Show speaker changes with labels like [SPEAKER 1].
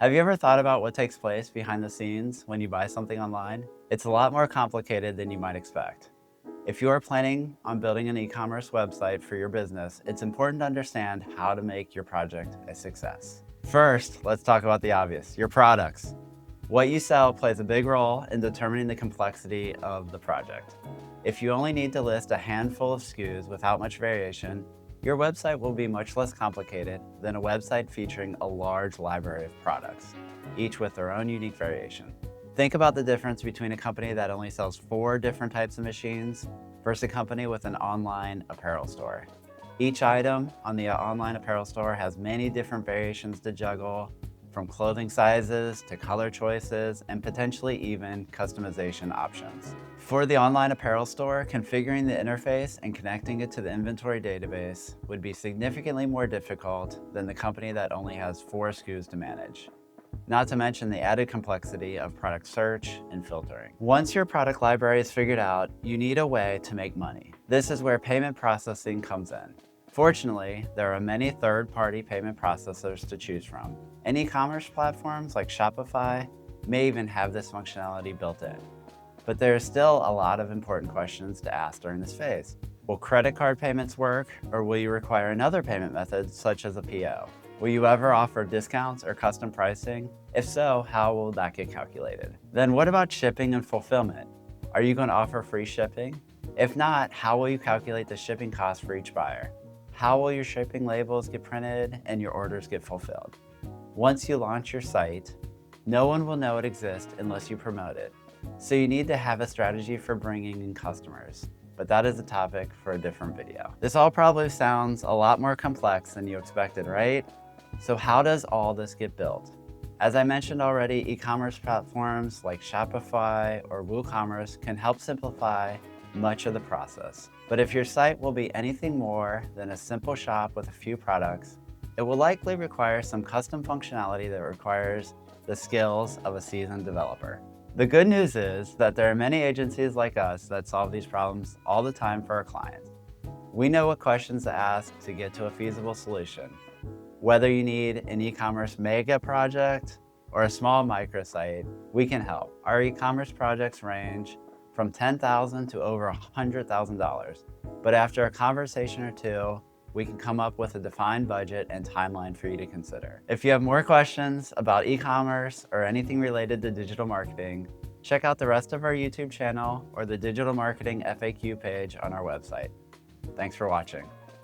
[SPEAKER 1] Have you ever thought about what takes place behind the scenes when you buy something online? It's a lot more complicated than you might expect. If you are planning on building an e-commerce website for your business, it's important to understand how to make your project a success. First, let's talk about the obvious, your products. What you sell plays a big role in determining the complexity of the project. If you only need to list a handful of SKUs without much variation, your website will be much less complicated than a website featuring a large library of products, each with their own unique variation. Think about the difference between a company that only sells 4 different types of machines versus a company with an online apparel store. Each item on the online apparel store has many different variations to juggle, from clothing sizes to color choices and potentially even customization options. For the online apparel store, configuring the interface and connecting it to the inventory database would be significantly more difficult than the company that only has 4 SKUs to manage. Not to mention the added complexity of product search and filtering. Once your product library is figured out, you need a way to make money. This is where payment processing comes in. Fortunately, there are many third-party payment processors to choose from, and e-commerce platforms like Shopify may even have this functionality built in. But there are still a lot of important questions to ask during this phase. Will credit card payments work, or will you require another payment method such as a PO? Will you ever offer discounts or custom pricing? If so, how will that get calculated? Then what about shipping and fulfillment? Are you going to offer free shipping? If not, how will you calculate the shipping cost for each buyer? How will your shipping labels get printed and your orders get fulfilled? Once you launch your site, no one will know it exists unless you promote it. So you need to have a strategy for bringing in customers, but that is a topic for a different video. This all probably sounds a lot more complex than you expected, right? So how does all this get built? As I mentioned already, e-commerce platforms like Shopify or WooCommerce can help simplify much of the process. But if your site will be anything more than a simple shop with a few products, it will likely require some custom functionality that requires the skills of a seasoned developer. The good news is that there are many agencies like us that solve these problems all the time for our clients. We know what questions to ask to get to a feasible solution. Whether you need an e-commerce mega project or a small microsite, we can help. Our e-commerce projects range from $10,000 to over $100,000. But after a conversation or two, we can come up with a defined budget and timeline for you to consider. If you have more questions about e-commerce or anything related to digital marketing, check out the rest of our YouTube channel or the digital marketing FAQ page on our website. Thanks for watching.